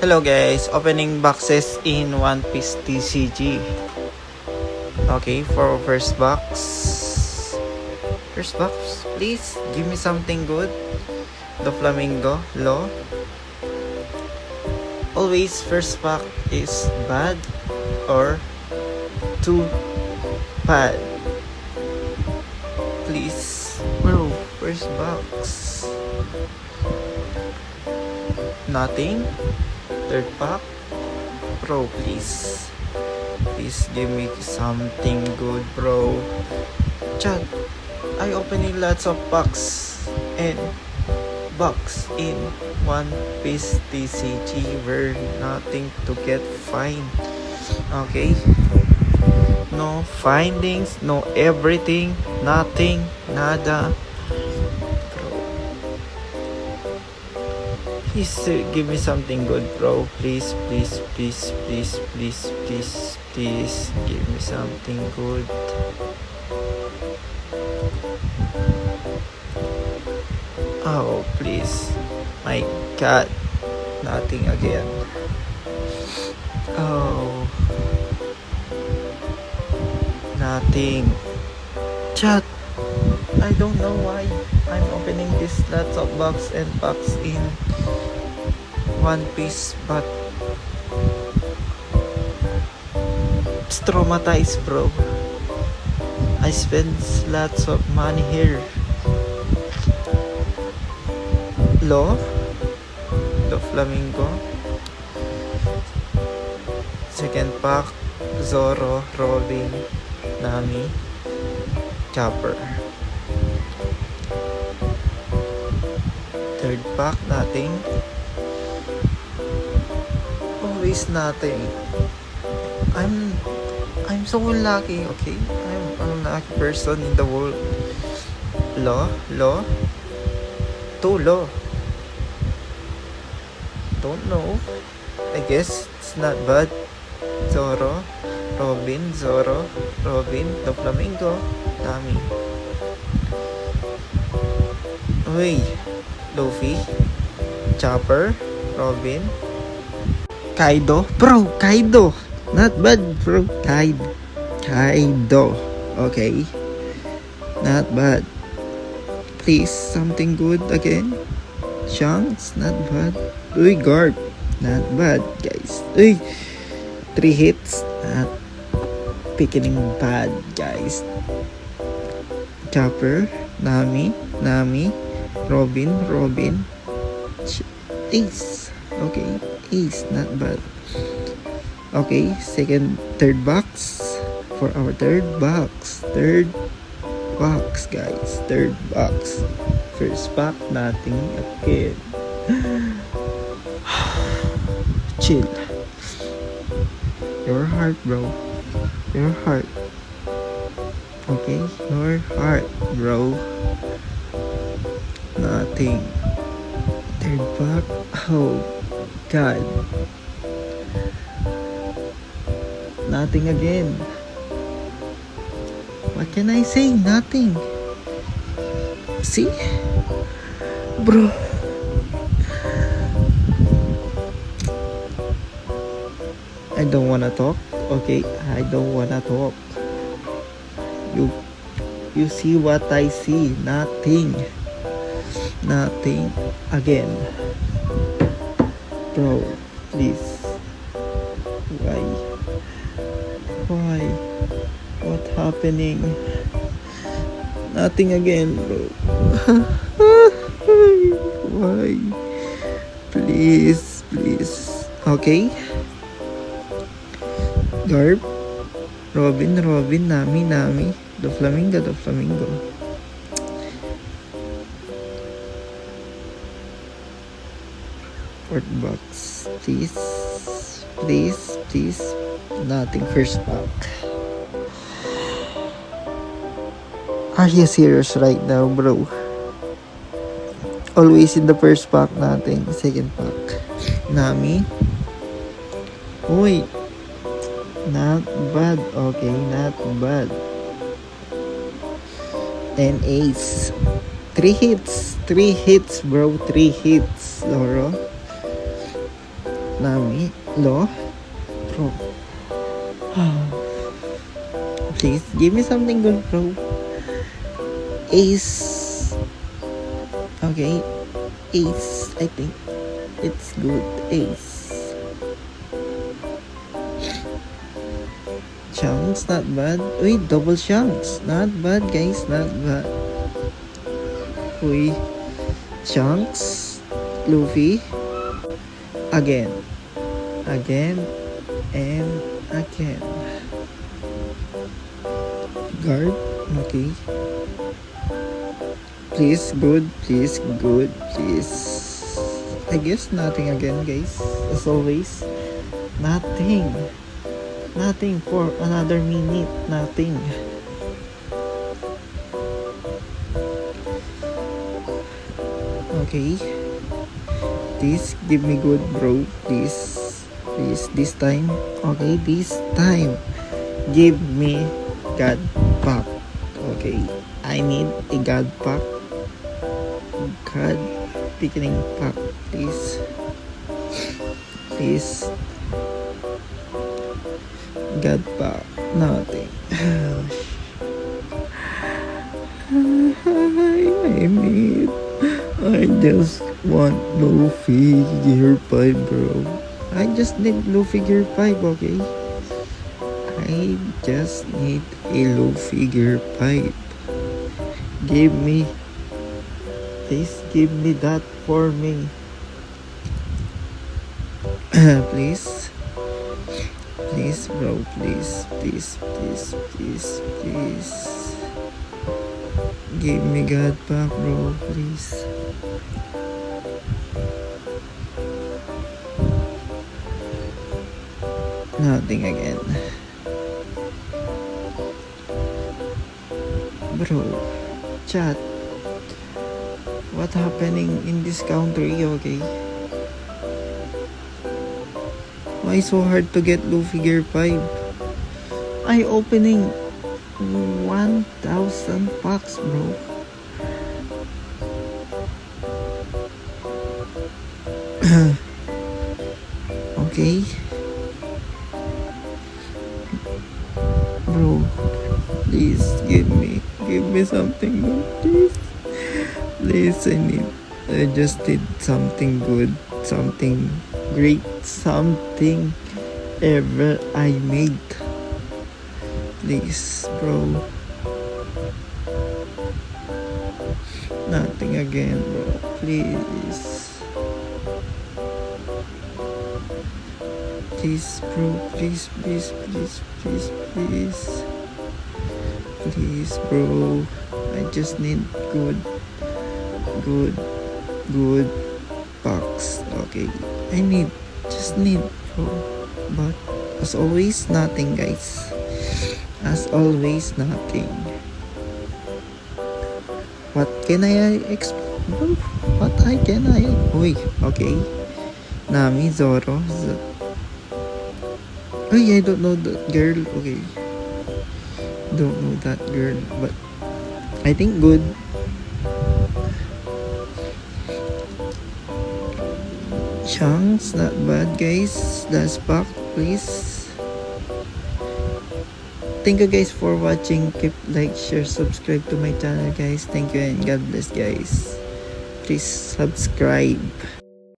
Hello guys, opening boxes in One Piece TCG. Okay, for first box. First box, please give me something good. The Flamingo, low. Always first pack is bad or too bad. Please, bro, first box. Nothing. Third pack. Bro, please. Please give me something good, bro. Chat, I opening lots of packs and box in One Piece TCG where nothing to get fine. Okay? No findings, no everything, nothing, nada. Please give me something good, bro. Please, please, please, please, please, please, please give me something good. Oh, please. My God. Nothing again. Oh. Nothing. Chat. I don't know why I'm opening this lots of box and packs in One Piece, but it's traumatized, bro. I spend lots of money here. Law, the Flamingo. Second pack, Zoro, Robin, Nami, Chopper. Third pack, nothing. Always nothing. I'm so lucky, okay? I'm a lucky person in the world. Law, too low. Don't know. I guess it's not bad. Zoro, Robin, the Flamingo, Nami. Uy, Luffy, Chopper, Robin, Kaido. Bro, Kaido. Not bad, bro. Kaido. Okay. Not bad. Please, something good again. Shanks, not bad. Uy, Garp. Not bad, guys. Uy, 3 hits. Not picking bad, guys. Chopper, Nami, Robin. Ace. Okay, Ace, not bad. Okay, third box. For our third box, guys. Third box. First pack, nothing again. Chill. Your heart, bro. Your heart. Okay, your heart, bro. Nothing. Third pack. Oh, God. Nothing again. What can I say? Nothing. See? Bro. I don't wanna talk. Okay, I don't wanna talk. You see what I see? Nothing. Nothing again. Bro, please. Why? What happening? Nothing again, bro. Why? Please. Okay. Garp, Robin, Nami, the Flamingo. Fourth box, please. Nothing. First pack. Are you serious right now, bro? Always in the first pack, nothing. Second pack, Nami. Uy, not bad. Okay, not bad. And Ace. 3 hits, bro. 3 hits, Zoro. Nami, Lo, bro. Please give me something good, bro. Ace. Okay, Ace. I think it's good. Ace. Chunks, not bad. Wait, double chunks. Not bad, guys. Not bad. Uy. Chunks. Luffy. Again. Again. And again. Guard. Okay. Please, good. Please, good. Please. I guess nothing again, guys. As always. Nothing. Nothing for another minute. Nothing. Okay. Please give me good, bro. Please. Please, this time. Okay, this time. Give me God pack. Okay. I need a God pack. God beginning pack. Please. Please. God pack. Nothing. I just want Luffy Gear 5, bro. I just need Luffy Gear 5, okay? I just need a Luffy Gear 5. Give me. Please give me that for me. Please. Please, bro. Please, please, please, please, please. Give me God back, bro. Please. Nothing again. Bro. Chat. What happening in this country, okay? Why so hard to get Luffy Gear 5? I opening 1,000 packs, bro. Okay. Bro, please give me something good, please. Please, I just need something good, something great, something ever I made. Please, bro. Nothing again, bro. Please. Please, bro. Please, please, please, please, please. Please, bro. I just need good box. Okay. Just need, bro. But as always, nothing, guys. As always, nothing. What can I expect? What can I? Uy, okay. Nami, Zoro. Uy, I don't know that girl. Okay. Don't know that girl, but I think good. Chunks, not bad, guys. Last pack, please. Thank you guys for watching. Keep like, share, subscribe to my channel, guys. Thank you and God bless, guys. Please subscribe.